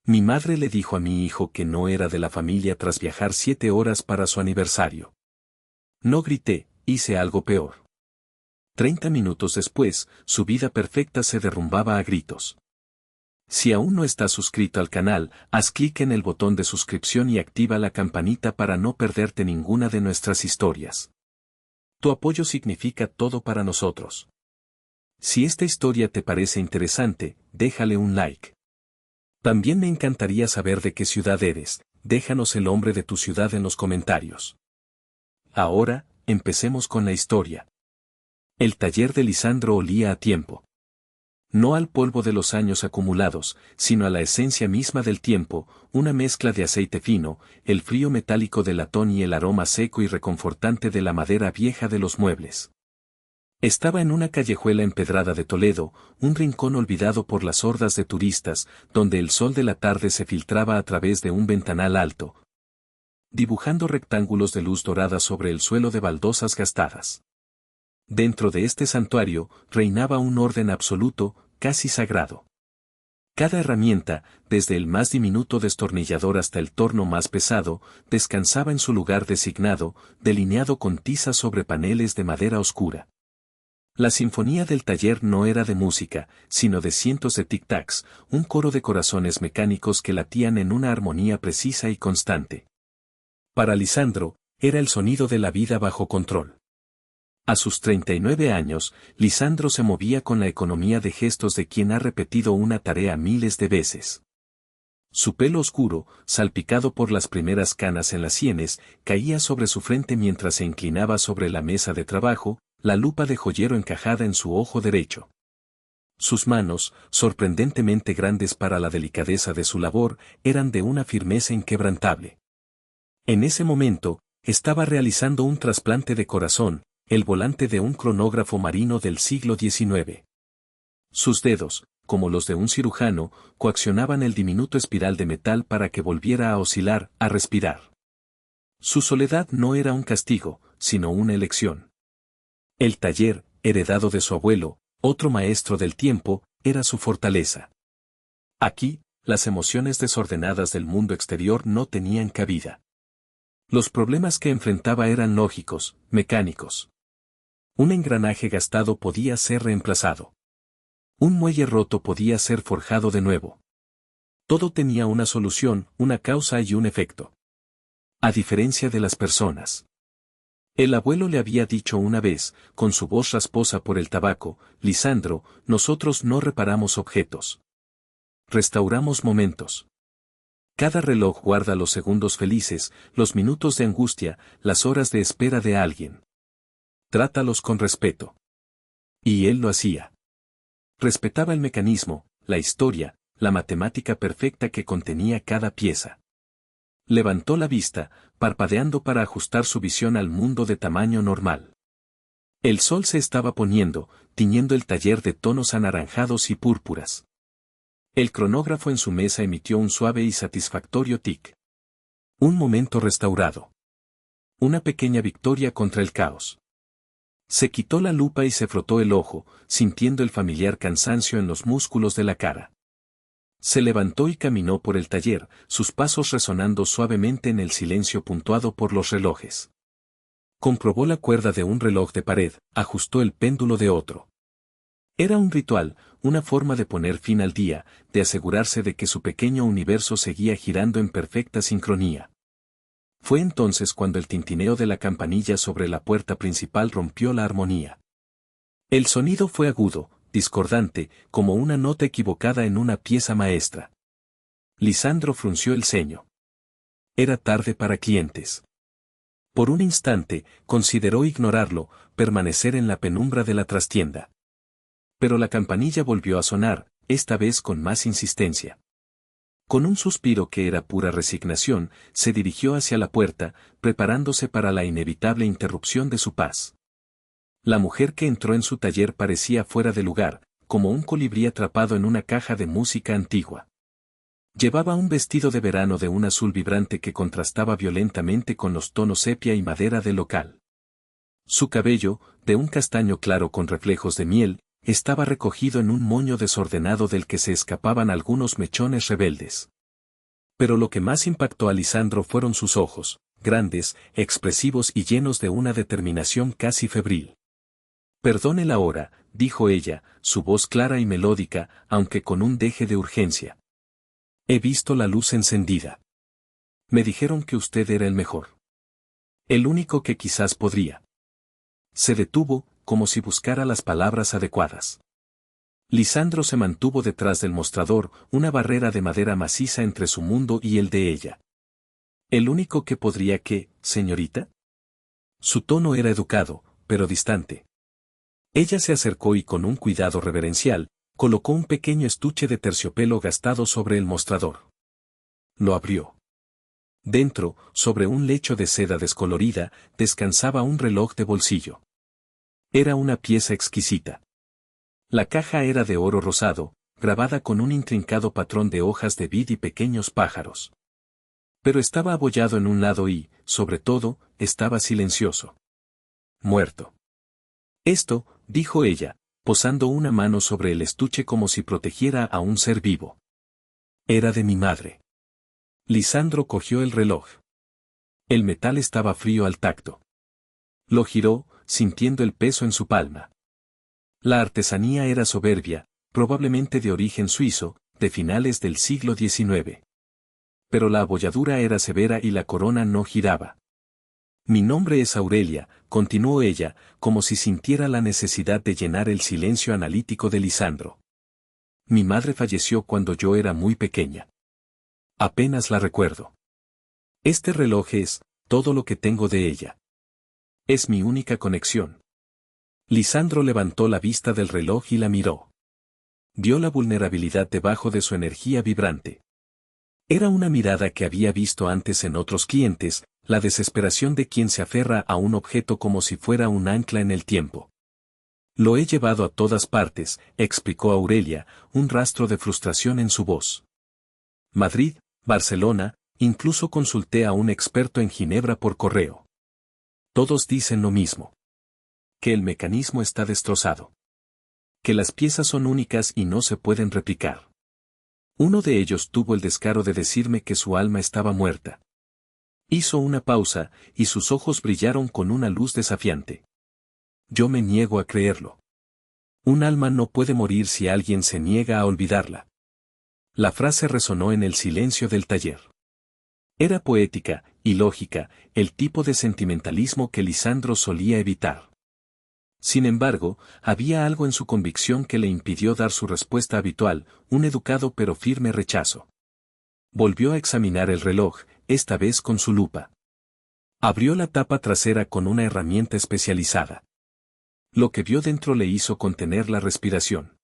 Mi madre le dijo a mi hijo que no era de la familia tras viajar 7 horas para su aniversario. No grité, hice algo peor. 30 minutos después, su vida perfecta se derrumbaba a gritos. Si aún no estás suscrito al canal, haz clic en el botón de suscripción y activa la campanita para no perderte ninguna de nuestras historias. Tu apoyo significa todo para nosotros. Si esta historia te parece interesante, déjale un like. También me encantaría saber de qué ciudad eres, déjanos el nombre de tu ciudad en los comentarios. Ahora, empecemos con la historia. El taller de Lisandro olía a tiempo. No al polvo de los años acumulados, sino a la esencia misma del tiempo, una mezcla de aceite fino, el frío metálico del latón y el aroma seco y reconfortante de la madera vieja de los muebles. Estaba en una callejuela empedrada de Toledo, un rincón olvidado por las hordas de turistas, donde el sol de la tarde se filtraba a través de un ventanal alto, dibujando rectángulos de luz dorada sobre el suelo de baldosas gastadas. Dentro de este santuario, reinaba un orden absoluto, casi sagrado. Cada herramienta, desde el más diminuto destornillador hasta el torno más pesado, descansaba en su lugar designado, delineado con tiza sobre paneles de madera oscura. La sinfonía del taller no era de música, sino de cientos de tic-tacs, un coro de corazones mecánicos que latían en una armonía precisa y constante. Para Lisandro, era el sonido de la vida bajo control. A sus 39 años, Lisandro se movía con la economía de gestos de quien ha repetido una tarea miles de veces. Su pelo oscuro, salpicado por las primeras canas en las sienes, caía sobre su frente mientras se inclinaba sobre la mesa de trabajo, la lupa de joyero encajada en su ojo derecho. Sus manos, sorprendentemente grandes para la delicadeza de su labor, eran de una firmeza inquebrantable. En ese momento, estaba realizando un trasplante de corazón, el volante de un cronógrafo marino del siglo XIX. Sus dedos, como los de un cirujano, coaccionaban el diminuto espiral de metal para que volviera a oscilar, a respirar. Su soledad no era un castigo, sino una elección. El taller, heredado de su abuelo, otro maestro del tiempo, era su fortaleza. Aquí, las emociones desordenadas del mundo exterior no tenían cabida. Los problemas que enfrentaba eran lógicos, mecánicos. Un engranaje gastado podía ser reemplazado. Un muelle roto podía ser forjado de nuevo. Todo tenía una solución, una causa y un efecto. A diferencia de las personas. El abuelo le había dicho una vez, con su voz rasposa por el tabaco, Lisandro, nosotros no reparamos objetos. Restauramos momentos. Cada reloj guarda los segundos felices, los minutos de angustia, las horas de espera de alguien. Trátalos con respeto. Y él lo hacía. Respetaba el mecanismo, la historia, la matemática perfecta que contenía cada pieza. Levantó la vista, parpadeando para ajustar su visión al mundo de tamaño normal. El sol se estaba poniendo, tiñendo el taller de tonos anaranjados y púrpuras. El cronógrafo en su mesa emitió un suave y satisfactorio tic. Un momento restaurado. Una pequeña victoria contra el caos. Se quitó la lupa y se frotó el ojo, sintiendo el familiar cansancio en los músculos de la cara. Se levantó y caminó por el taller, sus pasos resonando suavemente en el silencio puntuado por los relojes. Comprobó la cuerda de un reloj de pared, ajustó el péndulo de otro. Era un ritual, una forma de poner fin al día, de asegurarse de que su pequeño universo seguía girando en perfecta sincronía. Fue entonces cuando el tintineo de la campanilla sobre la puerta principal rompió la armonía. El sonido fue agudo, discordante, como una nota equivocada en una pieza maestra. Lisandro frunció el ceño. Era tarde para clientes. Por un instante, consideró ignorarlo, permanecer en la penumbra de la trastienda. Pero la campanilla volvió a sonar, esta vez con más insistencia. Con un suspiro que era pura resignación, se dirigió hacia la puerta, preparándose para la inevitable interrupción de su paz. La mujer que entró en su taller parecía fuera de lugar, como un colibrí atrapado en una caja de música antigua. Llevaba un vestido de verano de un azul vibrante que contrastaba violentamente con los tonos sepia y madera del local. Su cabello, de un castaño claro con reflejos de miel, estaba recogido en un moño desordenado del que se escapaban algunos mechones rebeldes. Pero lo que más impactó a Lisandro fueron sus ojos, grandes, expresivos y llenos de una determinación casi febril. Perdone la hora, dijo ella, su voz clara y melódica, aunque con un deje de urgencia. He visto la luz encendida. Me dijeron que usted era el mejor. El único que quizás podría. Se detuvo, como si buscara las palabras adecuadas. Lisandro se mantuvo detrás del mostrador, una barrera de madera maciza entre su mundo y el de ella. ¿El único que podría qué, señorita? Su tono era educado, pero distante. Ella se acercó y con un cuidado reverencial, colocó un pequeño estuche de terciopelo gastado sobre el mostrador. Lo abrió. Dentro, sobre un lecho de seda descolorida, descansaba un reloj de bolsillo. Era una pieza exquisita. La caja era de oro rosado, grabada con un intrincado patrón de hojas de vid y pequeños pájaros. Pero estaba abollado en un lado y, sobre todo, estaba silencioso. Muerto. Esto, dijo ella, posando una mano sobre el estuche como si protegiera a un ser vivo. Era de mi madre. Lisandro cogió el reloj. El metal estaba frío al tacto. Lo giró, sintiendo el peso en su palma. La artesanía era soberbia, probablemente de origen suizo, de finales del siglo XIX. Pero la abolladura era severa y la corona no giraba. Mi nombre es Aurelia, continuó ella, como si sintiera la necesidad de llenar el silencio analítico de Lisandro. Mi madre falleció cuando yo era muy pequeña. Apenas la recuerdo. Este reloj es todo lo que tengo de ella. Es mi única conexión. Lisandro levantó la vista del reloj y la miró. Vio la vulnerabilidad debajo de su energía vibrante. Era una mirada que había visto antes en otros clientes, la desesperación de quien se aferra a un objeto como si fuera un ancla en el tiempo. Lo he llevado a todas partes, explicó Aurelia, un rastro de frustración en su voz. Madrid, Barcelona, incluso consulté a un experto en Ginebra por correo. Todos dicen lo mismo. Que el mecanismo está destrozado. Que las piezas son únicas y no se pueden replicar. Uno de ellos tuvo el descaro de decirme que su alma estaba muerta. Hizo una pausa, y sus ojos brillaron con una luz desafiante. Yo me niego a creerlo. Un alma no puede morir si alguien se niega a olvidarla. La frase resonó en el silencio del taller. Era poética, y lógica, el tipo de sentimentalismo que Lisandro solía evitar. Sin embargo, había algo en su convicción que le impidió dar su respuesta habitual, un educado pero firme rechazo. Volvió a examinar el reloj, esta vez con su lupa. Abrió la tapa trasera con una herramienta especializada. Lo que vio dentro le hizo contener la respiración.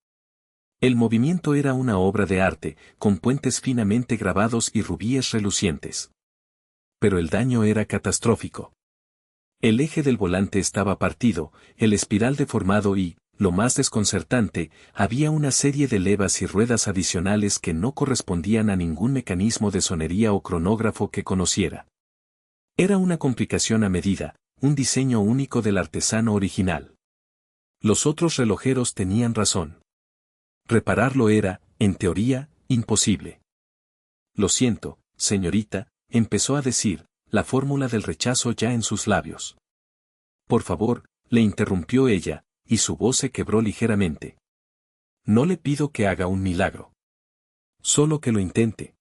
El movimiento era una obra de arte, con puentes finamente grabados y rubíes relucientes. Pero el daño era catastrófico. El eje del volante estaba partido, el espiral deformado y, lo más desconcertante, había una serie de levas y ruedas adicionales que no correspondían a ningún mecanismo de sonería o cronógrafo que conociera. Era una complicación a medida, un diseño único del artesano original. Los otros relojeros tenían razón. Repararlo era, en teoría, imposible. Lo siento, señorita, empezó a decir, la fórmula del rechazo ya en sus labios. Por favor, le interrumpió ella, y su voz se quebró ligeramente. No le pido que haga un milagro. Solo que lo intente.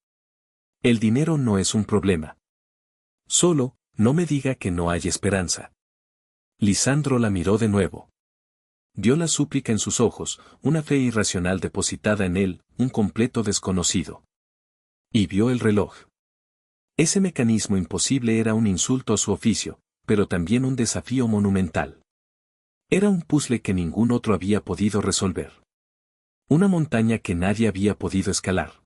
El dinero no es un problema. Solo, no me diga que no hay esperanza. Lisandro la miró de nuevo. Vio la súplica en sus ojos, una fe irracional depositada en él, un completo desconocido. Y vio el reloj. Ese mecanismo imposible era un insulto a su oficio, pero también un desafío monumental. Era un puzzle que ningún otro había podido resolver. Una montaña que nadie había podido escalar.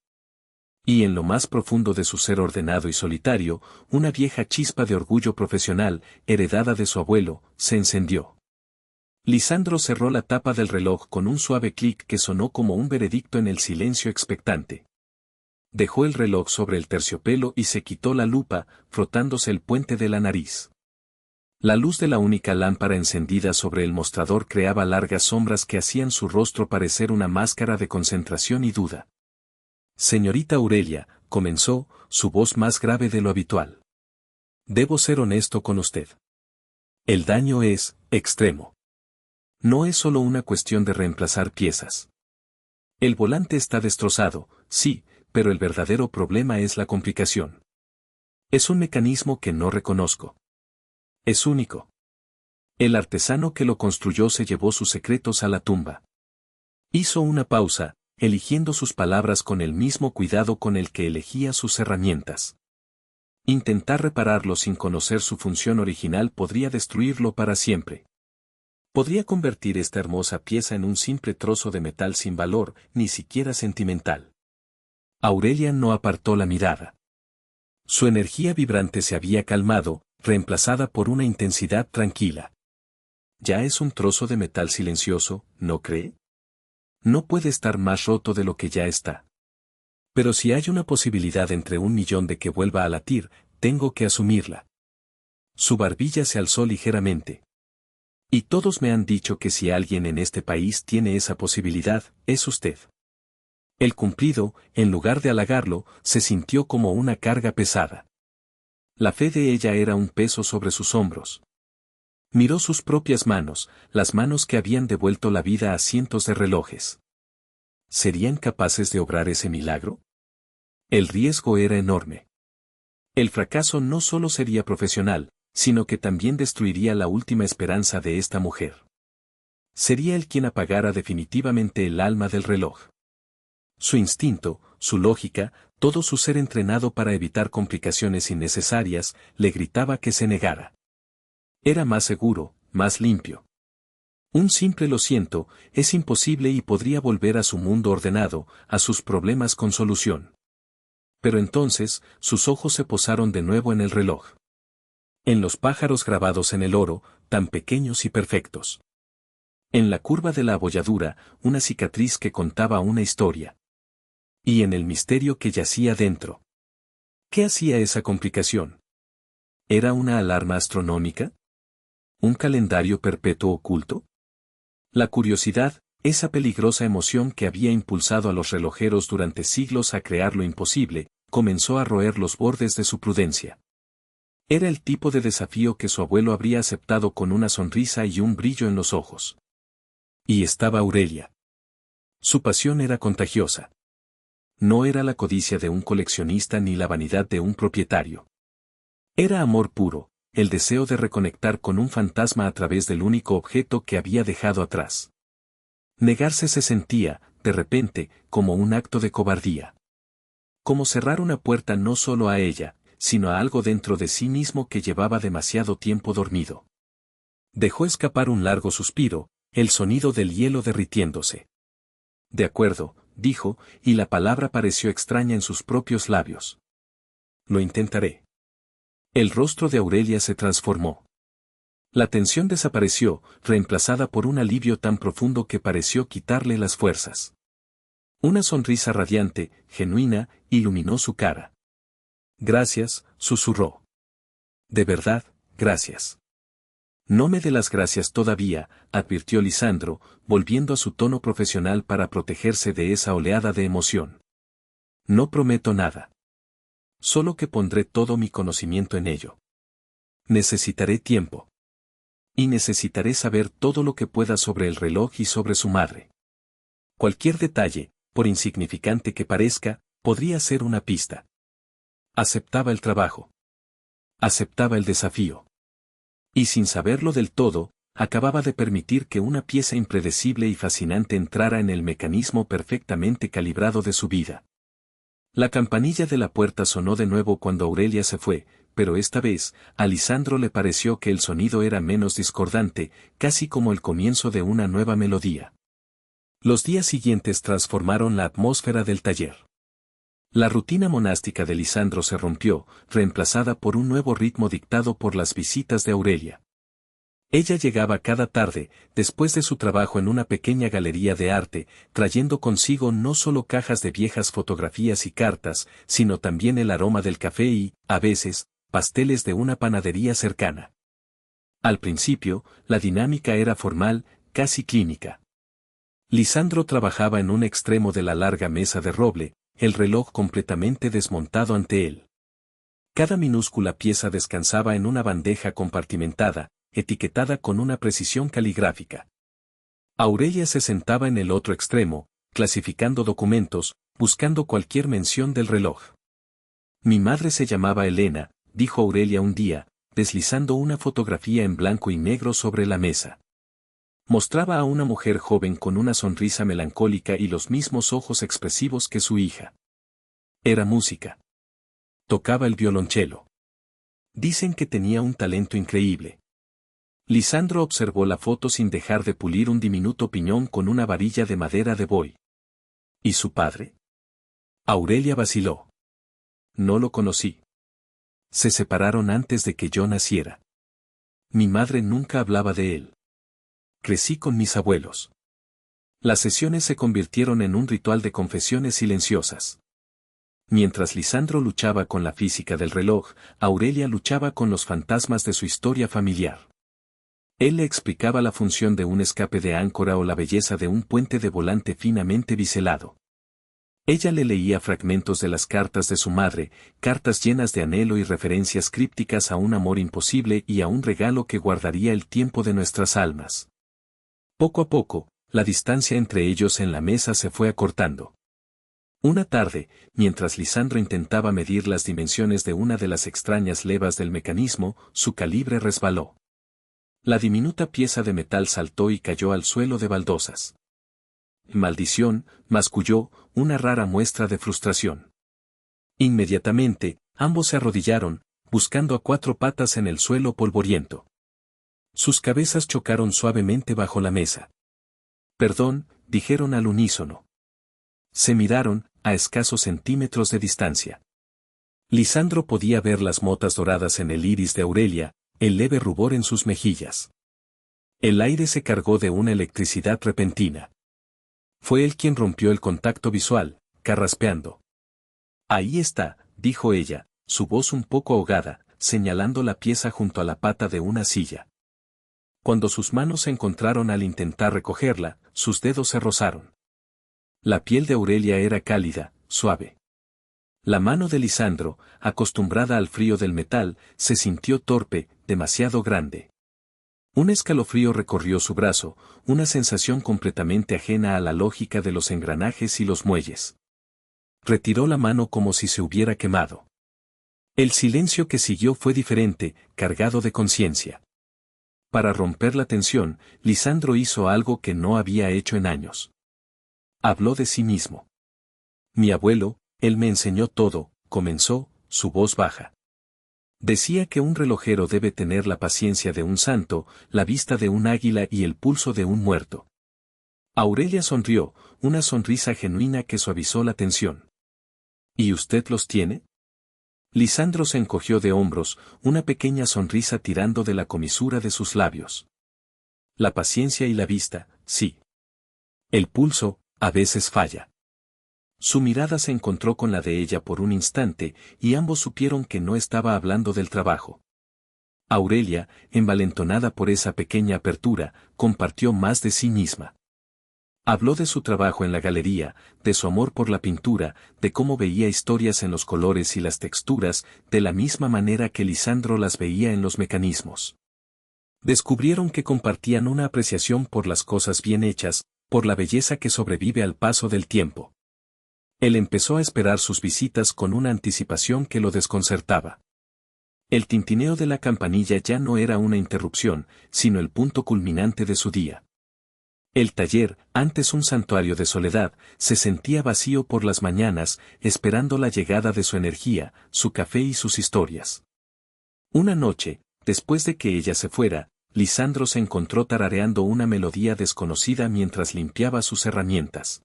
Y en lo más profundo de su ser ordenado y solitario, una vieja chispa de orgullo profesional, heredada de su abuelo, se encendió. Lisandro cerró la tapa del reloj con un suave clic que sonó como un veredicto en el silencio expectante. Dejó el reloj sobre el terciopelo y se quitó la lupa, frotándose el puente de la nariz. La luz de la única lámpara encendida sobre el mostrador creaba largas sombras que hacían su rostro parecer una máscara de concentración y duda. Señorita Aurelia, comenzó, su voz más grave de lo habitual. Debo ser honesto con usted. El daño es extremo. No es solo una cuestión de reemplazar piezas. El volante está destrozado, sí, pero el verdadero problema es la complicación. Es un mecanismo que no reconozco. Es único. El artesano que lo construyó se llevó sus secretos a la tumba. Hizo una pausa, eligiendo sus palabras con el mismo cuidado con el que elegía sus herramientas. Intentar repararlo sin conocer su función original podría destruirlo para siempre. Podría convertir esta hermosa pieza en un simple trozo de metal sin valor, ni siquiera sentimental. Aurelia no apartó la mirada. Su energía vibrante se había calmado, reemplazada por una intensidad tranquila. Ya es un trozo de metal silencioso, ¿no cree? No puede estar más roto de lo que ya está. Pero si hay una posibilidad entre 1.000.000 de que vuelva a latir, tengo que asumirla. Su barbilla se alzó ligeramente. Y todos me han dicho que si alguien en este país tiene esa posibilidad, es usted. El cumplido, en lugar de halagarlo, se sintió como una carga pesada. La fe de ella era un peso sobre sus hombros. Miró sus propias manos, las manos que habían devuelto la vida a cientos de relojes. ¿Serían capaces de obrar ese milagro? El riesgo era enorme. El fracaso no solo sería profesional, sino que también destruiría la última esperanza de esta mujer. Sería él quien apagara definitivamente el alma del reloj. Su instinto, su lógica, todo su ser entrenado para evitar complicaciones innecesarias, le gritaba que se negara. Era más seguro, más limpio. Un simple lo siento, es imposible y podría volver a su mundo ordenado, a sus problemas con solución. Pero entonces, sus ojos se posaron de nuevo en el reloj. En los pájaros grabados en el oro, tan pequeños y perfectos. En la curva de la abolladura, una cicatriz que contaba una historia. Y en el misterio que yacía dentro. ¿Qué hacía esa complicación? ¿Era una alarma astronómica? ¿Un calendario perpetuo oculto? La curiosidad, esa peligrosa emoción que había impulsado a los relojeros durante siglos a crear lo imposible, comenzó a roer los bordes de su prudencia. Era el tipo de desafío que su abuelo habría aceptado con una sonrisa y un brillo en los ojos. Y estaba Aurelia. Su pasión era contagiosa. No era la codicia de un coleccionista ni la vanidad de un propietario. Era amor puro, el deseo de reconectar con un fantasma a través del único objeto que había dejado atrás. Negarse se sentía, de repente, como un acto de cobardía. Como cerrar una puerta no solo a ella, sino a algo dentro de sí mismo que llevaba demasiado tiempo dormido. Dejó escapar un largo suspiro, el sonido del hielo derritiéndose. De acuerdo, dijo, y la palabra pareció extraña en sus propios labios. Lo intentaré. El rostro de Aurelia se transformó. La tensión desapareció, reemplazada por un alivio tan profundo que pareció quitarle las fuerzas. Una sonrisa radiante, genuina, iluminó su cara. Gracias, susurró. De verdad, gracias. No me dé las gracias todavía, advirtió Lisandro, volviendo a su tono profesional para protegerse de esa oleada de emoción. No prometo nada. Solo que pondré todo mi conocimiento en ello. Necesitaré tiempo. Y necesitaré saber todo lo que pueda sobre el reloj y sobre su madre. Cualquier detalle, por insignificante que parezca, podría ser una pista. Aceptaba el trabajo. Aceptaba el desafío. Y sin saberlo del todo, acababa de permitir que una pieza impredecible y fascinante entrara en el mecanismo perfectamente calibrado de su vida. La campanilla de la puerta sonó de nuevo cuando Aurelia se fue, pero esta vez, a Lisandro le pareció que el sonido era menos discordante, casi como el comienzo de una nueva melodía. Los días siguientes transformaron la atmósfera del taller. La rutina monástica de Lisandro se rompió, reemplazada por un nuevo ritmo dictado por las visitas de Aurelia. Ella llegaba cada tarde, después de su trabajo en una pequeña galería de arte, trayendo consigo no solo cajas de viejas fotografías y cartas, sino también el aroma del café y, a veces, pasteles de una panadería cercana. Al principio, la dinámica era formal, casi clínica. Lisandro trabajaba en un extremo de la larga mesa de roble, el reloj completamente desmontado ante él. Cada minúscula pieza descansaba en una bandeja compartimentada, etiquetada con una precisión caligráfica. Aurelia se sentaba en el otro extremo, clasificando documentos, buscando cualquier mención del reloj. Mi madre se llamaba Elena, dijo Aurelia un día, deslizando una fotografía en blanco y negro sobre la mesa. Mostraba a una mujer joven con una sonrisa melancólica y los mismos ojos expresivos que su hija. Era música. Tocaba el violonchelo. Dicen que tenía un talento increíble. Lisandro observó la foto sin dejar de pulir un diminuto piñón con una varilla de madera de buey. ¿Y su padre? Aurelia vaciló. No lo conocí. Se separaron antes de que yo naciera. Mi madre nunca hablaba de él. Crecí con mis abuelos. Las sesiones se convirtieron en un ritual de confesiones silenciosas. Mientras Lisandro luchaba con la física del reloj, Aurelia luchaba con los fantasmas de su historia familiar. Él le explicaba la función de un escape de áncora o la belleza de un puente de volante finamente biselado. Ella le leía fragmentos de las cartas de su madre, cartas llenas de anhelo y referencias crípticas a un amor imposible y a un regalo que guardaría el tiempo de nuestras almas. Poco a poco, la distancia entre ellos en la mesa se fue acortando. Una tarde, mientras Lisandro intentaba medir las dimensiones de una de las extrañas levas del mecanismo, su calibre resbaló. La diminuta pieza de metal saltó y cayó al suelo de baldosas. Maldición, masculló, una rara muestra de frustración. Inmediatamente, ambos se arrodillaron, buscando a cuatro patas en el suelo polvoriento. Sus cabezas chocaron suavemente bajo la mesa. Perdón, dijeron al unísono. Se miraron, a escasos centímetros de distancia. Lisandro podía ver las motas doradas en el iris de Aurelia, el leve rubor en sus mejillas. El aire se cargó de una electricidad repentina. Fue él quien rompió el contacto visual, carraspeando. Ahí está, dijo ella, su voz un poco ahogada, señalando la pieza junto a la pata de una silla. Cuando sus manos se encontraron al intentar recogerla, sus dedos se rozaron. La piel de Aurelia era cálida, suave. La mano de Lisandro, acostumbrada al frío del metal, se sintió torpe, demasiado grande. Un escalofrío recorrió su brazo, una sensación completamente ajena a la lógica de los engranajes y los muelles. Retiró la mano como si se hubiera quemado. El silencio que siguió fue diferente, cargado de conciencia. Para romper la tensión, Lisandro hizo algo que no había hecho en años. Habló de sí mismo. Mi abuelo, él me enseñó todo, comenzó, su voz baja. Decía que un relojero debe tener la paciencia de un santo, la vista de un águila y el pulso de un muerto. Aurelia sonrió, una sonrisa genuina que suavizó la tensión. ¿Y usted los tiene? Lisandro se encogió de hombros, una pequeña sonrisa tirando de la comisura de sus labios. La paciencia y la vista, sí. El pulso, a veces falla. Su mirada se encontró con la de ella por un instante, y ambos supieron que no estaba hablando del trabajo. Aurelia, envalentonada por esa pequeña apertura, compartió más de sí misma. Habló de su trabajo en la galería, de su amor por la pintura, de cómo veía historias en los colores y las texturas, de la misma manera que Lisandro las veía en los mecanismos. Descubrieron que compartían una apreciación por las cosas bien hechas, por la belleza que sobrevive al paso del tiempo. Él empezó a esperar sus visitas con una anticipación que lo desconcertaba. El tintineo de la campanilla ya no era una interrupción, sino el punto culminante de su día. El taller, antes un santuario de soledad, se sentía vacío por las mañanas, esperando la llegada de su energía, su café y sus historias. Una noche, después de que ella se fuera, Lisandro se encontró tarareando una melodía desconocida mientras limpiaba sus herramientas.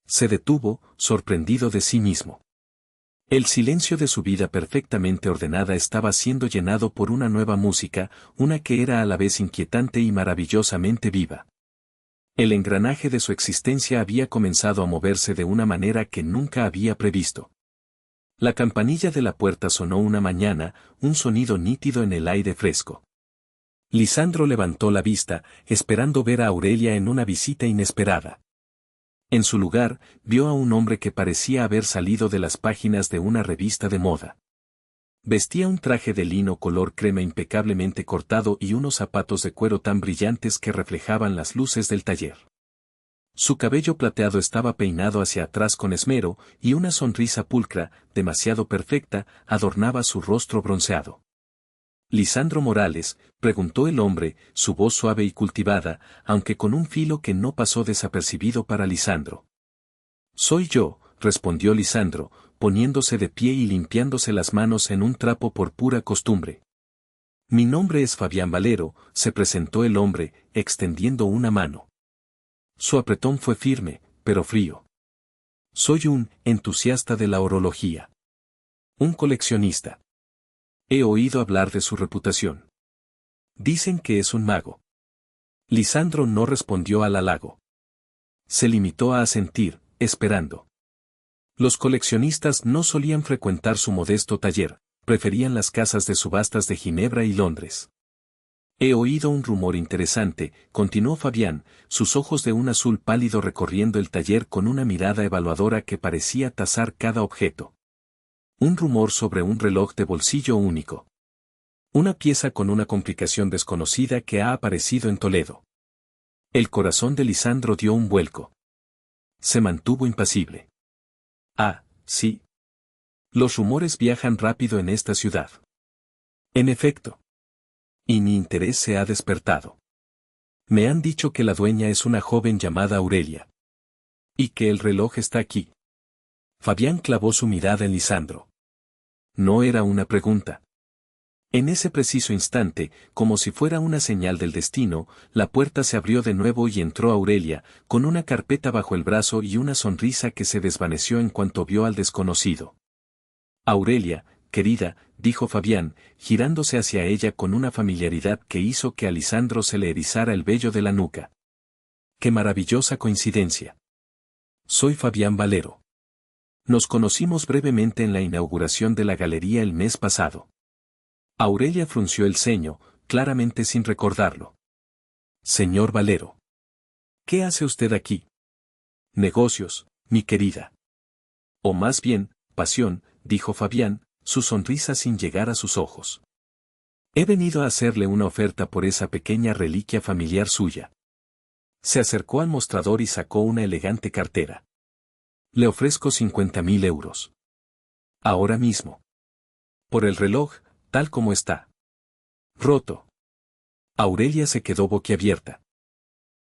Se detuvo, sorprendido de sí mismo. El silencio de su vida perfectamente ordenada estaba siendo llenado por una nueva música, una que era a la vez inquietante y maravillosamente viva. El engranaje de su existencia había comenzado a moverse de una manera que nunca había previsto. La campanilla de la puerta sonó una mañana, un sonido nítido en el aire fresco. Lisandro levantó la vista, esperando ver a Aurelia en una visita inesperada. En su lugar, vio a un hombre que parecía haber salido de las páginas de una revista de moda. Vestía un traje de lino color crema impecablemente cortado y unos zapatos de cuero tan brillantes que reflejaban las luces del taller. Su cabello plateado estaba peinado hacia atrás con esmero, y una sonrisa pulcra, demasiado perfecta, adornaba su rostro bronceado. «¿Lisandro Morales?», preguntó el hombre, su voz suave y cultivada, aunque con un filo que no pasó desapercibido para Lisandro. «Soy yo», respondió Lisandro, poniéndose de pie y limpiándose las manos en un trapo por pura costumbre. «Mi nombre es Fabián Valero», se presentó el hombre, extendiendo una mano. Su apretón fue firme, pero frío. «Soy un entusiasta de la orología. Un coleccionista. He oído hablar de su reputación. Dicen que es un mago». Lisandro no respondió al halago. Se limitó a asentir, esperando. Los coleccionistas no solían frecuentar su modesto taller, preferían las casas de subastas de Ginebra y Londres. «He oído un rumor interesante», continuó Fabián, sus ojos de un azul pálido recorriendo el taller con una mirada evaluadora que parecía tasar cada objeto. «Un rumor sobre un reloj de bolsillo único. Una pieza con una complicación desconocida que ha aparecido en Toledo». El corazón de Lisandro dio un vuelco. Se mantuvo impasible. «Ah, sí. Los rumores viajan rápido en esta ciudad». «En efecto. Y mi interés se ha despertado. Me han dicho que la dueña es una joven llamada Aurelia. Y que el reloj está aquí». Fabián clavó su mirada en Lisandro. No era una pregunta. En ese preciso instante, como si fuera una señal del destino, la puerta se abrió de nuevo y entró Aurelia, con una carpeta bajo el brazo y una sonrisa que se desvaneció en cuanto vio al desconocido. «Aurelia, querida», dijo Fabián, girándose hacia ella con una familiaridad que hizo que a Lisandro se le erizara el vello de la nuca. «Qué maravillosa coincidencia. Soy Fabián Valero. Nos conocimos brevemente en la inauguración de la galería el mes pasado». Aurelia frunció el ceño, claramente sin recordarlo. «Señor Valero. ¿Qué hace usted aquí?» «Negocios, mi querida». «O más bien, pasión», dijo Fabián, su sonrisa sin llegar a sus ojos. «He venido a hacerle una oferta por esa pequeña reliquia familiar suya». Se acercó al mostrador y sacó una elegante cartera. «Le ofrezco 50.000 euros. Ahora mismo. Por el reloj, tal como está. Roto». Aurelia se quedó boquiabierta.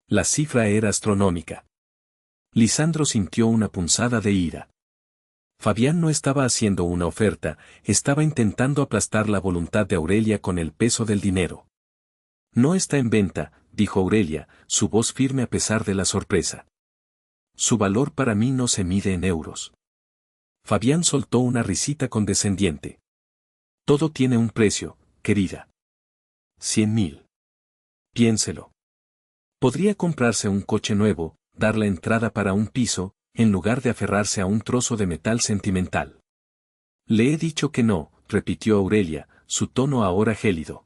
La cifra era astronómica. Lisandro sintió una punzada de ira. Fabián no estaba haciendo una oferta, estaba intentando aplastar la voluntad de Aurelia con el peso del dinero. «No está en venta», dijo Aurelia, su voz firme a pesar de la sorpresa. «Su valor para mí no se mide en euros». Fabián soltó una risita condescendiente. «Todo tiene un precio, querida. 100.000. Piénselo. Podría comprarse un coche nuevo, dar la entrada para un piso, en lugar de aferrarse a un trozo de metal sentimental». «Le he dicho que no», repitió Aurelia, su tono ahora gélido.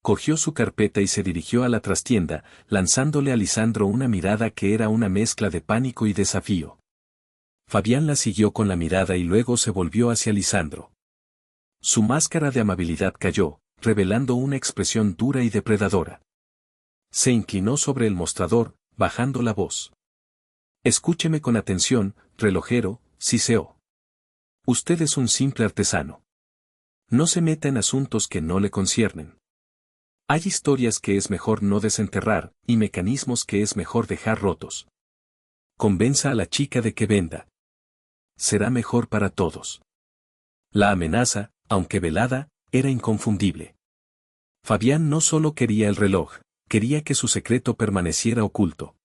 Cogió su carpeta y se dirigió a la trastienda, lanzándole a Lisandro una mirada que era una mezcla de pánico y desafío. Fabián la siguió con la mirada y luego se volvió hacia Lisandro. Su máscara de amabilidad cayó, revelando una expresión dura y depredadora. Se inclinó sobre el mostrador, bajando la voz. «Escúcheme con atención, relojero», siseó. «Usted es un simple artesano. No se meta en asuntos que no le conciernen. Hay historias que es mejor no desenterrar, y mecanismos que es mejor dejar rotos. Convenza a la chica de que venda. Será mejor para todos». La amenaza, aunque velada, era inconfundible. Fabián no solo quería el reloj, quería que su secreto permaneciera oculto.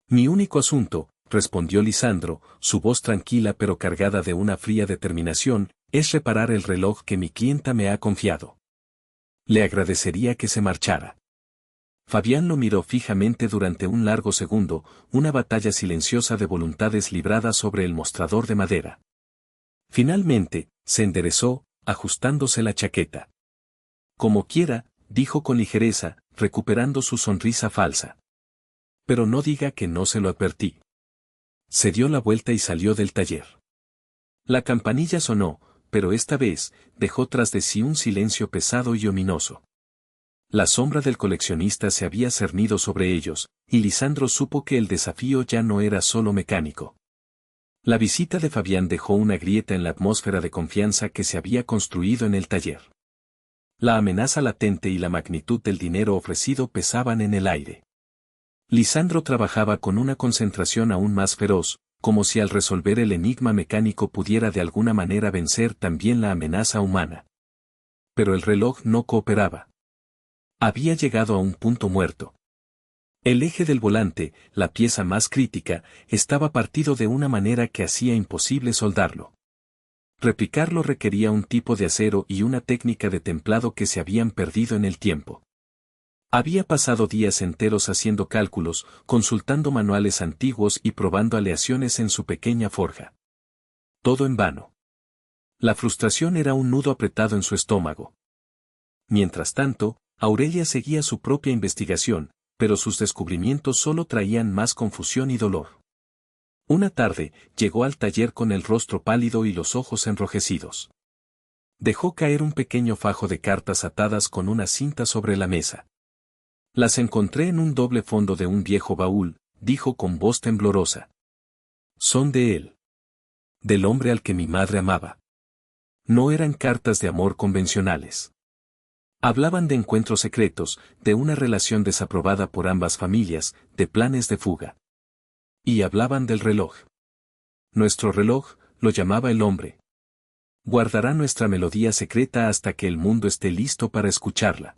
«Mi único asunto», respondió Lisandro, su voz tranquila pero cargada de una fría determinación, «es reparar el reloj que mi clienta me ha confiado. Le agradecería que se marchara». Fabián lo miró fijamente durante un largo segundo, una batalla silenciosa de voluntades librada sobre el mostrador de madera. Finalmente, se enderezó, ajustándose la chaqueta. «Como quiera», dijo con ligereza, recuperando su sonrisa falsa. «Pero no diga que no se lo advertí. Se dio la vuelta y salió del taller. La campanilla sonó, pero esta vez, dejó tras de sí un silencio pesado y ominoso. La sombra del coleccionista se había cernido sobre ellos, y Lisandro supo que el desafío ya no era solo mecánico. La visita de Fabián dejó una grieta en la atmósfera de confianza que se había construido en el taller. La amenaza latente y la magnitud del dinero ofrecido pesaban en el aire. Lisandro trabajaba con una concentración aún más feroz, como si al resolver el enigma mecánico pudiera de alguna manera vencer también la amenaza humana. Pero el reloj no cooperaba. Había llegado a un punto muerto. El eje del volante, la pieza más crítica, estaba partido de una manera que hacía imposible soldarlo. Replicarlo requería un tipo de acero y una técnica de templado que se habían perdido en el tiempo. Había pasado días enteros haciendo cálculos, consultando manuales antiguos y probando aleaciones en su pequeña forja. Todo en vano. La frustración era un nudo apretado en su estómago. Mientras tanto, Aurelia seguía su propia investigación, pero sus descubrimientos solo traían más confusión y dolor. Una tarde, llegó al taller con el rostro pálido y los ojos enrojecidos. Dejó caer un pequeño fajo de cartas atadas con una cinta sobre la mesa. Las encontré en un doble fondo de un viejo baúl, dijo con voz temblorosa. Son de él. Del hombre al que mi madre amaba. No eran cartas de amor convencionales. Hablaban de encuentros secretos, de una relación desaprobada por ambas familias, de planes de fuga. Y hablaban del reloj. Nuestro reloj, lo llamaba el hombre. Guardará nuestra melodía secreta hasta que el mundo esté listo para escucharla.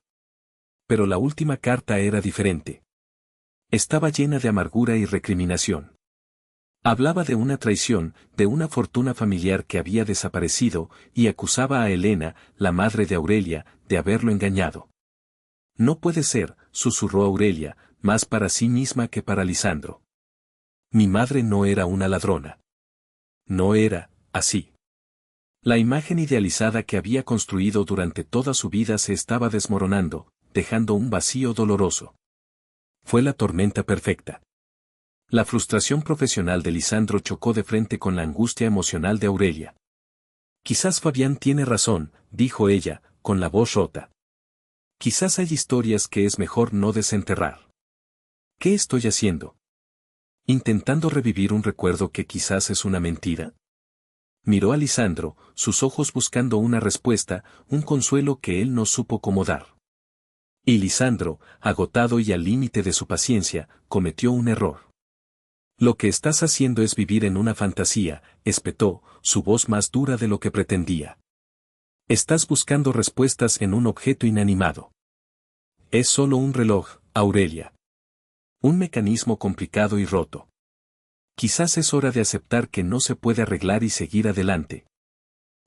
Pero la última carta era diferente. Estaba llena de amargura y recriminación. Hablaba de una traición, de una fortuna familiar que había desaparecido, y acusaba a Elena, la madre de Aurelia, de haberlo engañado. No puede ser, susurró Aurelia, más para sí misma que para Lisandro. Mi madre no era una ladrona. No era, así. La imagen idealizada que había construido durante toda su vida se estaba desmoronando, dejando un vacío doloroso. Fue la tormenta perfecta. La frustración profesional de Lisandro chocó de frente con la angustia emocional de Aurelia. Quizás Fabián tiene razón, dijo ella, con la voz rota. Quizás hay historias que es mejor no desenterrar. ¿Qué estoy haciendo? ¿Intentando revivir un recuerdo que quizás es una mentira? Miró a Lisandro, sus ojos buscando una respuesta, un consuelo que él no supo cómo dar. Y Lisandro, agotado y al límite de su paciencia, cometió un error. Lo que estás haciendo es vivir en una fantasía, espetó, su voz más dura de lo que pretendía. Estás buscando respuestas en un objeto inanimado. Es solo un reloj, Aurelia. Un mecanismo complicado y roto. Quizás es hora de aceptar que no se puede arreglar y seguir adelante.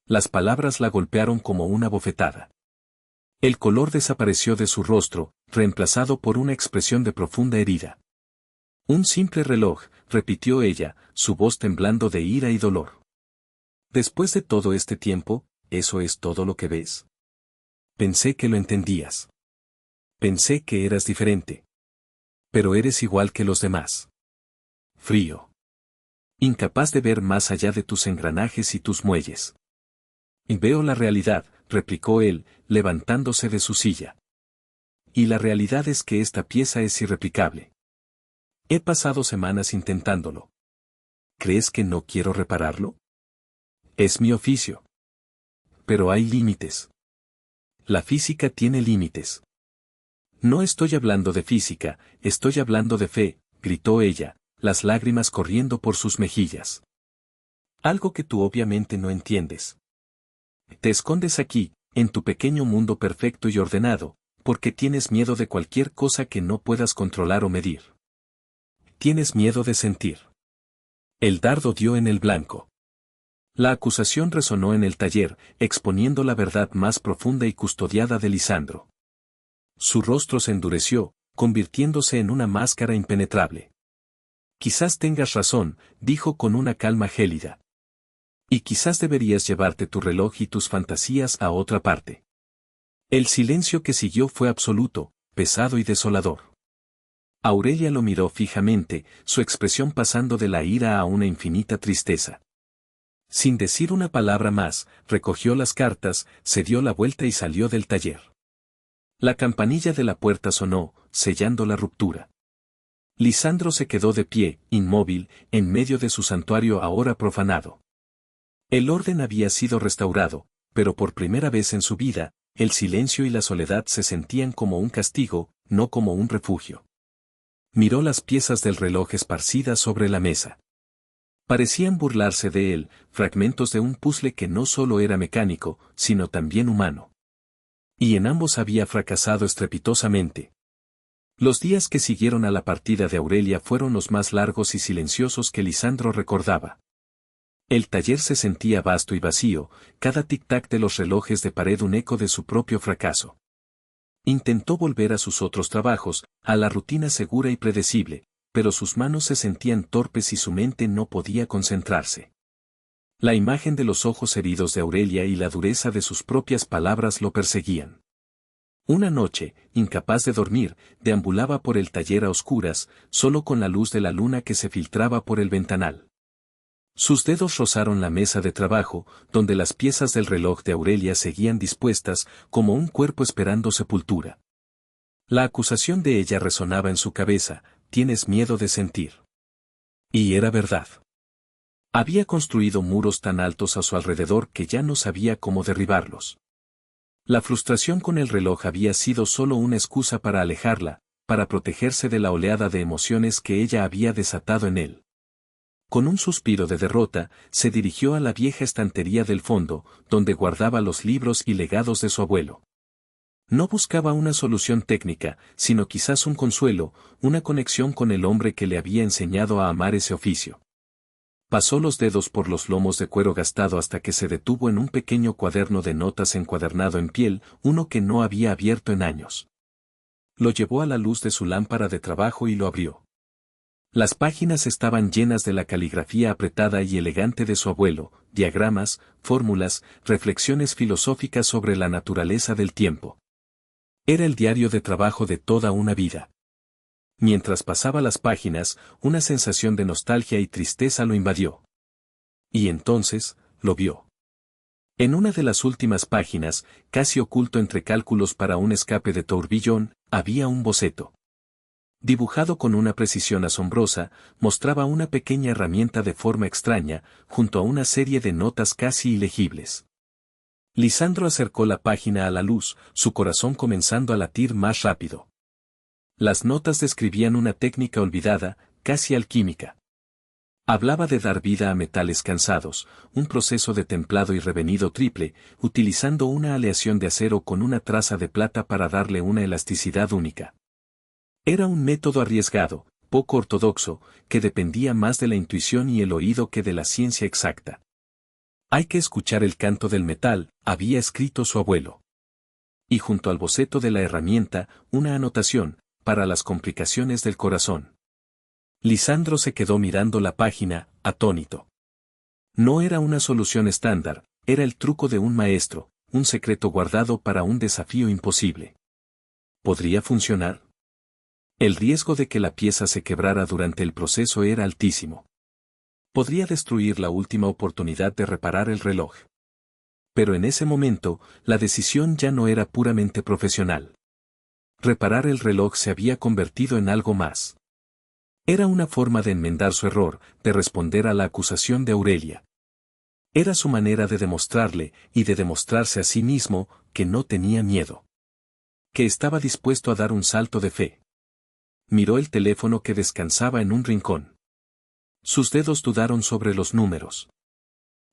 Las palabras la golpearon como una bofetada. El color desapareció de su rostro, reemplazado por una expresión de profunda herida. Un simple reloj, repitió ella, su voz temblando de ira y dolor. Después de todo este tiempo, ¿eso es todo lo que ves? Pensé que lo entendías. Pensé que eras diferente. Pero eres igual que los demás. Frío. Incapaz de ver más allá de tus engranajes y tus muelles. Y veo la realidad, replicó él, levantándose de su silla. Y la realidad es que esta pieza es irreplicable. He pasado semanas intentándolo. ¿Crees que no quiero repararlo? Es mi oficio. Pero hay límites. La física tiene límites. No estoy hablando de física, estoy hablando de fe, gritó ella, las lágrimas corriendo por sus mejillas. Algo que tú obviamente no entiendes. Te escondes aquí, en tu pequeño mundo perfecto y ordenado, porque tienes miedo de cualquier cosa que no puedas controlar o medir. Tienes miedo de sentir. El dardo dio en el blanco. La acusación resonó en el taller, exponiendo la verdad más profunda y custodiada de Lisandro. Su rostro se endureció, convirtiéndose en una máscara impenetrable. Quizás tengas razón, dijo con una calma gélida. Y quizás deberías llevarte tu reloj y tus fantasías a otra parte. El silencio que siguió fue absoluto, pesado y desolador. Aurelia lo miró fijamente, su expresión pasando de la ira a una infinita tristeza. Sin decir una palabra más, recogió las cartas, se dio la vuelta y salió del taller. La campanilla de la puerta sonó, sellando la ruptura. Lisandro se quedó de pie, inmóvil, en medio de su santuario ahora profanado. El orden había sido restaurado, pero por primera vez en su vida, el silencio y la soledad se sentían como un castigo, no como un refugio. Miró las piezas del reloj esparcidas sobre la mesa. Parecían burlarse de él, fragmentos de un puzzle que no solo era mecánico, sino también humano. Y en ambos había fracasado estrepitosamente. Los días que siguieron a la partida de Aurelia fueron los más largos y silenciosos que Lisandro recordaba. El taller se sentía vasto y vacío, cada tic-tac de los relojes de pared un eco de su propio fracaso. Intentó volver a sus otros trabajos, a la rutina segura y predecible, pero sus manos se sentían torpes y su mente no podía concentrarse. La imagen de los ojos heridos de Aurelia y la dureza de sus propias palabras lo perseguían. Una noche, incapaz de dormir, deambulaba por el taller a oscuras, solo con la luz de la luna que se filtraba por el ventanal. Sus dedos rozaron la mesa de trabajo, donde las piezas del reloj de Aurelia seguían dispuestas, como un cuerpo esperando sepultura. La acusación de ella resonaba en su cabeza: tienes miedo de sentir. Y era verdad. Había construido muros tan altos a su alrededor que ya no sabía cómo derribarlos. La frustración con el reloj había sido solo una excusa para alejarla, para protegerse de la oleada de emociones que ella había desatado en él. Con un suspiro de derrota, se dirigió a la vieja estantería del fondo, donde guardaba los libros y legados de su abuelo. No buscaba una solución técnica, sino quizás un consuelo, una conexión con el hombre que le había enseñado a amar ese oficio. Pasó los dedos por los lomos de cuero gastado hasta que se detuvo en un pequeño cuaderno de notas encuadernado en piel, uno que no había abierto en años. Lo llevó a la luz de su lámpara de trabajo y lo abrió. Las páginas estaban llenas de la caligrafía apretada y elegante de su abuelo, diagramas, fórmulas, reflexiones filosóficas sobre la naturaleza del tiempo. Era el diario de trabajo de toda una vida. Mientras pasaba las páginas, una sensación de nostalgia y tristeza lo invadió. Y entonces, lo vio. En una de las últimas páginas, casi oculto entre cálculos para un escape de tourbillon, había un boceto. Dibujado con una precisión asombrosa, mostraba una pequeña herramienta de forma extraña, junto a una serie de notas casi ilegibles. Lisandro acercó la página a la luz, su corazón comenzando a latir más rápido. Las notas describían una técnica olvidada, casi alquímica. Hablaba de dar vida a metales cansados, un proceso de templado y revenido triple, utilizando una aleación de acero con una traza de plata para darle una elasticidad única. Era un método arriesgado, poco ortodoxo, que dependía más de la intuición y el oído que de la ciencia exacta. Hay que escuchar el canto del metal, había escrito su abuelo. Y junto al boceto de la herramienta, una anotación: para las complicaciones del corazón. Lisandro se quedó mirando la página, atónito. No era una solución estándar, era el truco de un maestro, un secreto guardado para un desafío imposible. ¿Podría funcionar? El riesgo de que la pieza se quebrara durante el proceso era altísimo. Podría destruir la última oportunidad de reparar el reloj. Pero en ese momento, la decisión ya no era puramente profesional. Reparar el reloj se había convertido en algo más. Era una forma de enmendar su error, de responder a la acusación de Aurelia. Era su manera de demostrarle, y de demostrarse a sí mismo, que no tenía miedo. Que estaba dispuesto a dar un salto de fe. Miró el teléfono que descansaba en un rincón. Sus dedos dudaron sobre los números.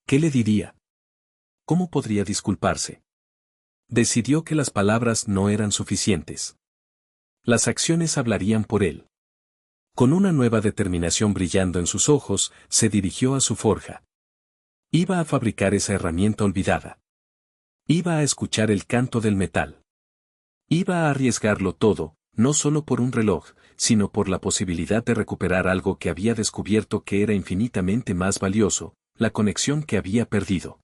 ¿Qué le diría? ¿Cómo podría disculparse? Decidió que las palabras no eran suficientes. Las acciones hablarían por él. Con una nueva determinación brillando en sus ojos, se dirigió a su forja. Iba a fabricar esa herramienta olvidada. Iba a escuchar el canto del metal. Iba a arriesgarlo todo, no solo por un reloj, sino por la posibilidad de recuperar algo que había descubierto que era infinitamente más valioso, la conexión que había perdido.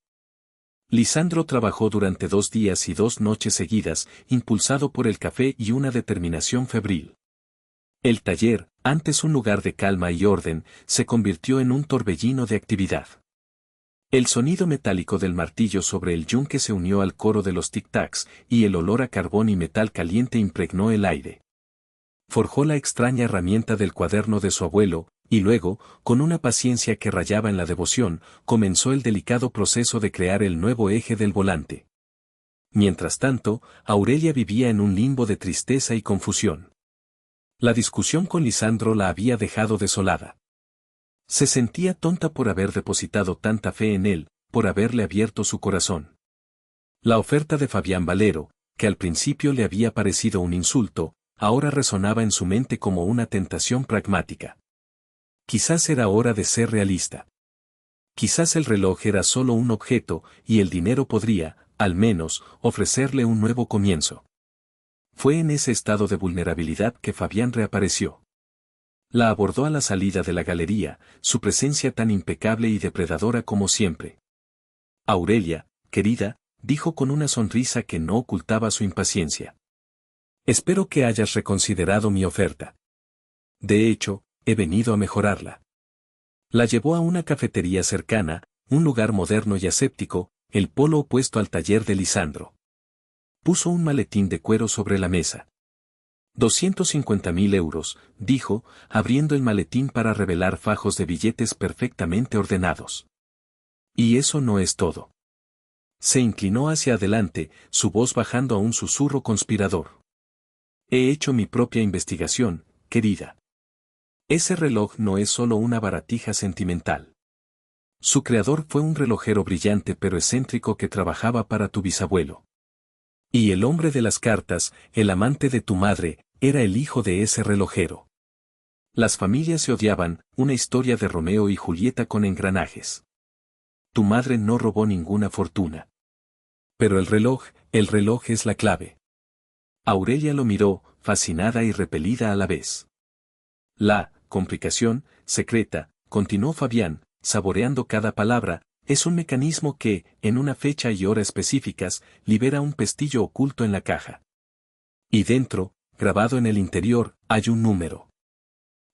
Lisandro trabajó durante 2 días y 2 noches seguidas, impulsado por el café y una determinación febril. El taller, antes un lugar de calma y orden, se convirtió en un torbellino de actividad. El sonido metálico del martillo sobre el yunque se unió al coro de los tic-tacs, y el olor a carbón y metal caliente impregnó el aire. Forjó la extraña herramienta del cuaderno de su abuelo, y luego, con una paciencia que rayaba en la devoción, comenzó el delicado proceso de crear el nuevo eje del volante. Mientras tanto, Aurelia vivía en un limbo de tristeza y confusión. La discusión con Lisandro la había dejado desolada. Se sentía tonta por haber depositado tanta fe en él, por haberle abierto su corazón. La oferta de Fabián Valero, que al principio le había parecido un insulto, ahora resonaba en su mente como una tentación pragmática. Quizás era hora de ser realista. Quizás el reloj era solo un objeto, y el dinero podría, al menos, ofrecerle un nuevo comienzo. Fue en ese estado de vulnerabilidad que Fabián reapareció. La abordó a la salida de la galería, su presencia tan impecable y depredadora como siempre. Aurelia, querida, dijo con una sonrisa que no ocultaba su impaciencia. Espero que hayas reconsiderado mi oferta. De hecho, he venido a mejorarla. La llevó a una cafetería cercana, un lugar moderno y aséptico, el polo opuesto al taller de Lisandro. Puso un maletín de cuero sobre la mesa. 250.000 euros, dijo, abriendo el maletín para revelar fajos de billetes perfectamente ordenados. Y eso no es todo. Se inclinó hacia adelante, su voz bajando a un susurro conspirador. He hecho mi propia investigación, querida. Ese reloj no es solo una baratija sentimental. Su creador fue un relojero brillante pero excéntrico que trabajaba para tu bisabuelo. Y el hombre de las cartas, el amante de tu madre, era el hijo de ese relojero. Las familias se odiaban, una historia de Romeo y Julieta con engranajes. Tu madre no robó ninguna fortuna. Pero el reloj es la clave. Aurelia lo miró, fascinada y repelida a la vez. La complicación secreta, continuó Fabián, saboreando cada palabra, es un mecanismo que, en una fecha y hora específicas, libera un pestillo oculto en la caja. Y dentro, grabado en el interior, hay un número.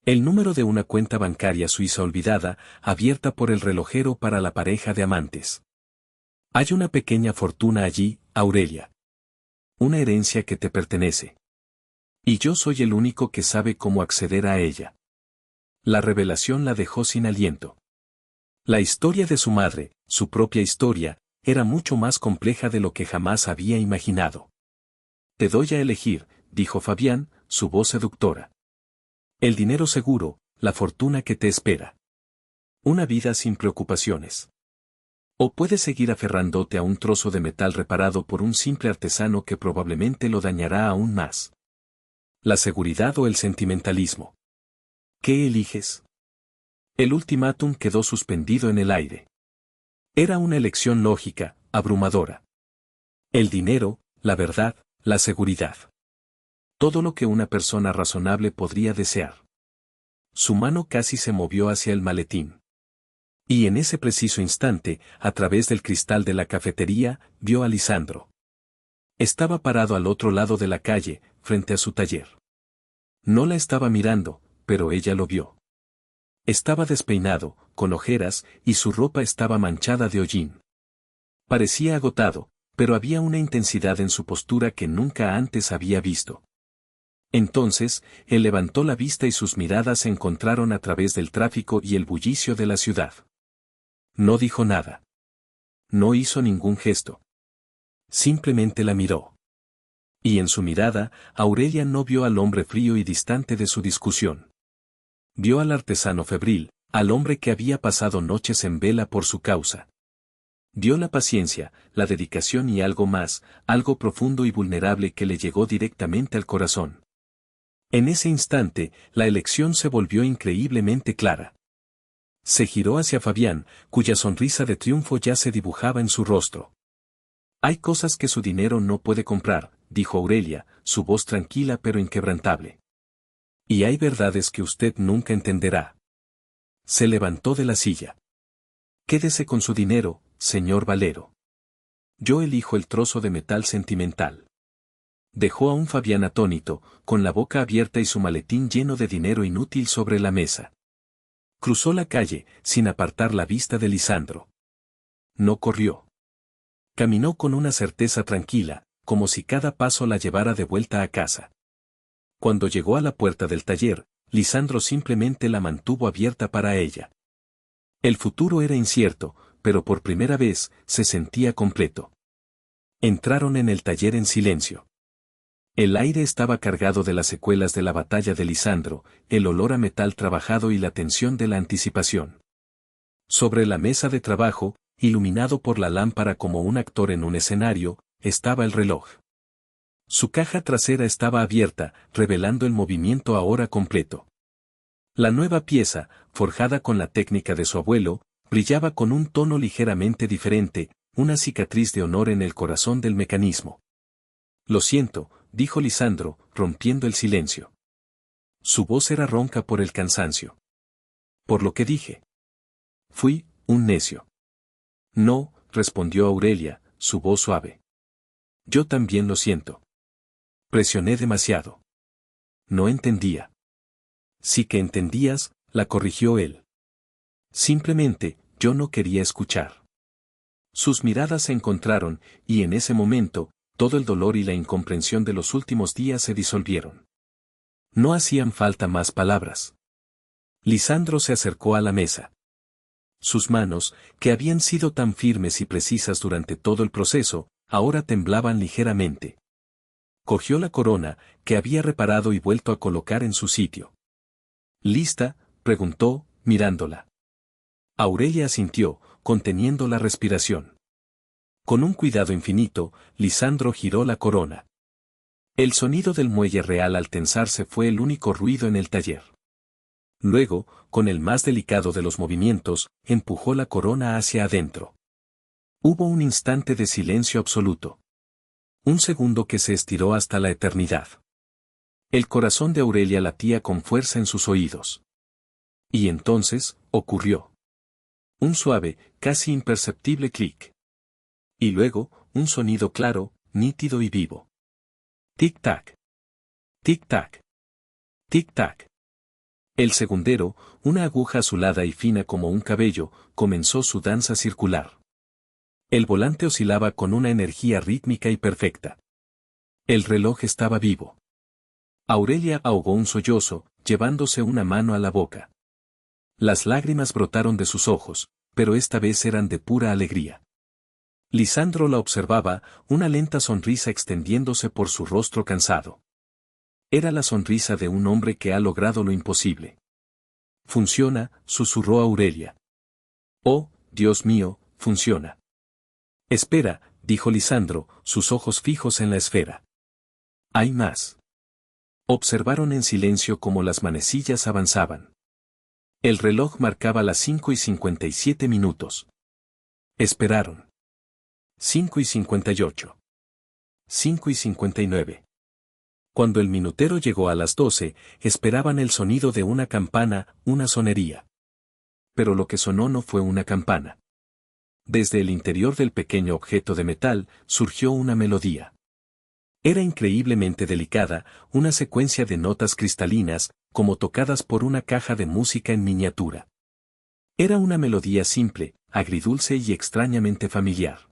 El número de una cuenta bancaria suiza olvidada, abierta por el relojero para la pareja de amantes. Hay una pequeña fortuna allí, Aurelia. Una herencia que te pertenece. Y yo soy el único que sabe cómo acceder a ella. La revelación la dejó sin aliento. La historia de su madre, su propia historia, era mucho más compleja de lo que jamás había imaginado. Te doy a elegir, dijo Fabián, su voz seductora. El dinero seguro, la fortuna que te espera. Una vida sin preocupaciones. O puedes seguir aferrándote a un trozo de metal reparado por un simple artesano que probablemente lo dañará aún más. La seguridad o el sentimentalismo. ¿Qué eliges? El ultimátum quedó suspendido en el aire. Era una elección lógica, abrumadora. El dinero, la verdad, la seguridad. Todo lo que una persona razonable podría desear. Su mano casi se movió hacia el maletín. Y en ese preciso instante, a través del cristal de la cafetería, vio a Lisandro. Estaba parado al otro lado de la calle, frente a su taller. No la estaba mirando, pero ella lo vio. Estaba despeinado, con ojeras, y su ropa estaba manchada de hollín. Parecía agotado, pero había una intensidad en su postura que nunca antes había visto. Entonces, él levantó la vista y sus miradas se encontraron a través del tráfico y el bullicio de la ciudad. No dijo nada. No hizo ningún gesto. Simplemente la miró. Y en su mirada, Aurelia no vio al hombre frío y distante de su discusión. Vio al artesano febril, al hombre que había pasado noches en vela por su causa. Vio la paciencia, la dedicación y algo más, algo profundo y vulnerable que le llegó directamente al corazón. En ese instante, la elección se volvió increíblemente clara. Se giró hacia Fabián, cuya sonrisa de triunfo ya se dibujaba en su rostro. Hay cosas que su dinero no puede comprar, dijo Aurelia, su voz tranquila pero inquebrantable. Y hay verdades que usted nunca entenderá. Se levantó de la silla. Quédese con su dinero, señor Valero. Yo elijo el trozo de metal sentimental. Dejó a un Fabián atónito, con la boca abierta y su maletín lleno de dinero inútil sobre la mesa. Cruzó la calle, sin apartar la vista de Lisandro. No corrió. Caminó con una certeza tranquila, como si cada paso la llevara de vuelta a casa. Cuando llegó a la puerta del taller, Lisandro simplemente la mantuvo abierta para ella. El futuro era incierto, pero por primera vez se sentía completo. Entraron en el taller en silencio. El aire estaba cargado de las secuelas de la batalla de Lisandro, el olor a metal trabajado y la tensión de la anticipación. Sobre la mesa de trabajo, iluminado por la lámpara como un actor en un escenario, estaba el reloj. Su caja trasera estaba abierta, revelando el movimiento ahora completo. La nueva pieza, forjada con la técnica de su abuelo, brillaba con un tono ligeramente diferente, una cicatriz de honor en el corazón del mecanismo. Lo siento, dijo Lisandro, rompiendo el silencio. Su voz era ronca por el cansancio. Por lo que dije. Fui un necio. No, respondió Aurelia, su voz suave. Yo también lo siento. Presioné demasiado. No entendía. Sí que entendías, la corrigió él. Simplemente, yo no quería escuchar. Sus miradas se encontraron, y en ese momento, todo el dolor y la incomprensión de los últimos días se disolvieron. No hacían falta más palabras. Lisandro se acercó a la mesa. Sus manos, que habían sido tan firmes y precisas durante todo el proceso, ahora temblaban ligeramente. Cogió la corona, que había reparado y vuelto a colocar en su sitio. ¿Lista?, preguntó, mirándola. Aurelia asintió, conteniendo la respiración. Con un cuidado infinito, Lisandro giró la corona. El sonido del muelle real al tensarse fue el único ruido en el taller. Luego, con el más delicado de los movimientos, empujó la corona hacia adentro. Hubo un instante de silencio absoluto. Un segundo que se estiró hasta la eternidad. El corazón de Aurelia latía con fuerza en sus oídos. Y entonces, ocurrió. Un suave, casi imperceptible clic. Y luego, un sonido claro, nítido y vivo. Tic-tac. Tic-tac. Tic-tac. El segundero, una aguja azulada y fina como un cabello, comenzó su danza circular. El volante oscilaba con una energía rítmica y perfecta. El reloj estaba vivo. Aurelia ahogó un sollozo, llevándose una mano a la boca. Las lágrimas brotaron de sus ojos, pero esta vez eran de pura alegría. Lisandro la observaba, una lenta sonrisa extendiéndose por su rostro cansado. Era la sonrisa de un hombre que ha logrado lo imposible. Funciona, susurró Aurelia. Oh, Dios mío, funciona. Espera, dijo Lisandro, sus ojos fijos en la esfera. Hay más. Observaron en silencio cómo las manecillas avanzaban. El reloj marcaba las 5:57. Esperaron. 5:58. 5:59. Cuando el minutero llegó a las 12, esperaban el sonido de una campana, una sonería. Pero lo que sonó no fue una campana. Desde el interior del pequeño objeto de metal, surgió una melodía. Era increíblemente delicada, una secuencia de notas cristalinas, como tocadas por una caja de música en miniatura. Era una melodía simple, agridulce y extrañamente familiar.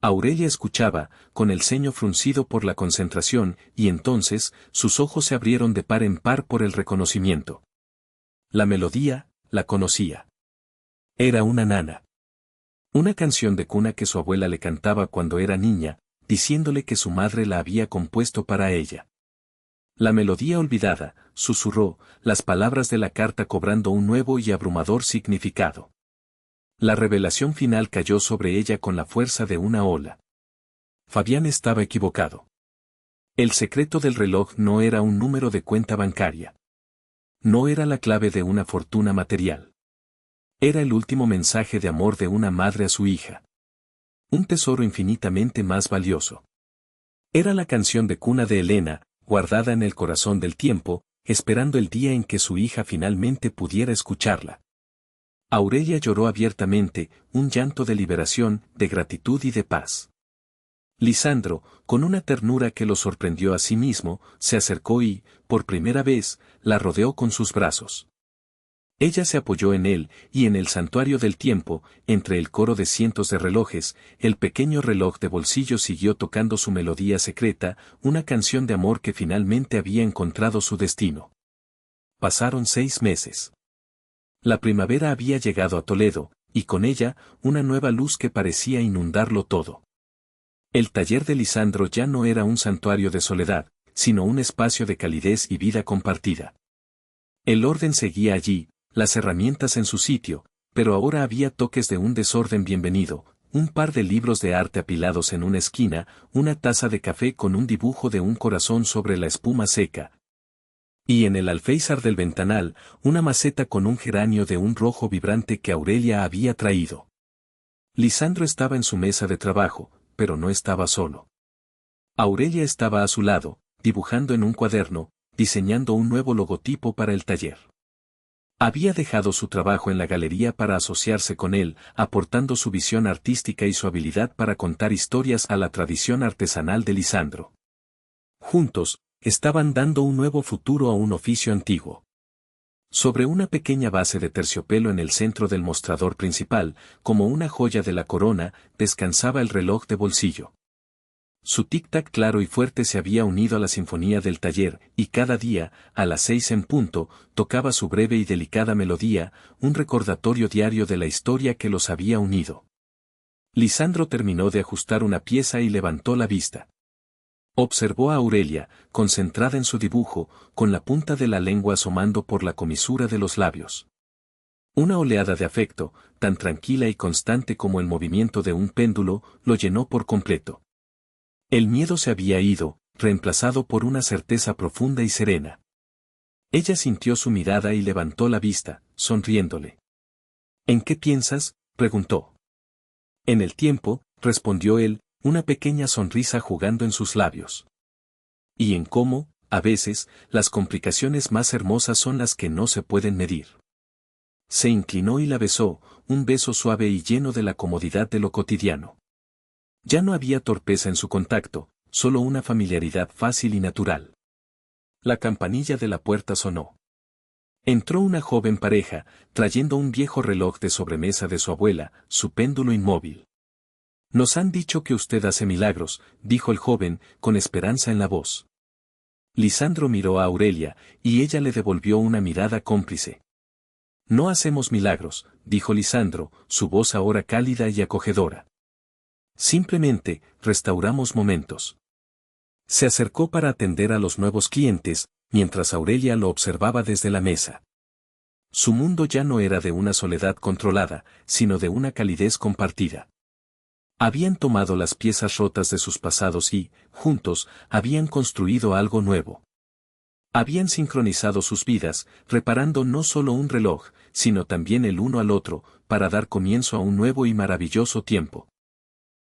Aurelia escuchaba, con el ceño fruncido por la concentración, y entonces, sus ojos se abrieron de par en par por el reconocimiento. La melodía, la conocía. Era una nana. Una canción de cuna que su abuela le cantaba cuando era niña, diciéndole que su madre la había compuesto para ella. La melodía olvidada, susurró, las palabras de la carta cobrando un nuevo y abrumador significado. La revelación final cayó sobre ella con la fuerza de una ola. Fabián estaba equivocado. El secreto del reloj no era un número de cuenta bancaria. No era la clave de una fortuna material. Era el último mensaje de amor de una madre a su hija. Un tesoro infinitamente más valioso. Era la canción de cuna de Elena, guardada en el corazón del tiempo, esperando el día en que su hija finalmente pudiera escucharla. Aurelia lloró abiertamente, un llanto de liberación, de gratitud y de paz. Lisandro, con una ternura que lo sorprendió a sí mismo, se acercó y, por primera vez, la rodeó con sus brazos. Ella se apoyó en él, y en el santuario del tiempo, entre el coro de cientos de relojes, el pequeño reloj de bolsillo siguió tocando su melodía secreta, una canción de amor que finalmente había encontrado su destino. Pasaron 6 meses. La primavera había llegado a Toledo, y con ella, una nueva luz que parecía inundarlo todo. El taller de Lisandro ya no era un santuario de soledad, sino un espacio de calidez y vida compartida. El orden seguía allí, las herramientas en su sitio, pero ahora había toques de un desorden bienvenido, un par de libros de arte apilados en una esquina, una taza de café con un dibujo de un corazón sobre la espuma seca. Y en el alféizar del ventanal, una maceta con un geranio de un rojo vibrante que Aurelia había traído. Lisandro estaba en su mesa de trabajo, pero no estaba solo. Aurelia estaba a su lado, dibujando en un cuaderno, diseñando un nuevo logotipo para el taller. Había dejado su trabajo en la galería para asociarse con él, aportando su visión artística y su habilidad para contar historias a la tradición artesanal de Lisandro. Juntos, estaban dando un nuevo futuro a un oficio antiguo. Sobre una pequeña base de terciopelo en el centro del mostrador principal, como una joya de la corona, descansaba el reloj de bolsillo. Su tic-tac claro y fuerte se había unido a la sinfonía del taller, y cada día, a las 6 en punto, tocaba su breve y delicada melodía, un recordatorio diario de la historia que los había unido. Lisandro terminó de ajustar una pieza y levantó la vista. Observó a Aurelia, concentrada en su dibujo, con la punta de la lengua asomando por la comisura de los labios. Una oleada de afecto, tan tranquila y constante como el movimiento de un péndulo, lo llenó por completo. El miedo se había ido, reemplazado por una certeza profunda y serena. Ella sintió su mirada y levantó la vista, sonriéndole. ¿En qué piensas?, preguntó. En el tiempo, respondió él, una pequeña sonrisa jugando en sus labios. Y en cómo, a veces, las complicaciones más hermosas son las que no se pueden medir. Se inclinó y la besó, un beso suave y lleno de la comodidad de lo cotidiano. Ya no había torpeza en su contacto, solo una familiaridad fácil y natural. La campanilla de la puerta sonó. Entró una joven pareja, trayendo un viejo reloj de sobremesa de su abuela, su péndulo inmóvil. Nos han dicho que usted hace milagros, dijo el joven, con esperanza en la voz. Lisandro miró a Aurelia, y ella le devolvió una mirada cómplice. No hacemos milagros, dijo Lisandro, su voz ahora cálida y acogedora. Simplemente, restauramos momentos. Se acercó para atender a los nuevos clientes, mientras Aurelia lo observaba desde la mesa. Su mundo ya no era de una soledad controlada, sino de una calidez compartida. Habían tomado las piezas rotas de sus pasados y, juntos, habían construido algo nuevo. Habían sincronizado sus vidas, reparando no solo un reloj, sino también el uno al otro, para dar comienzo a un nuevo y maravilloso tiempo.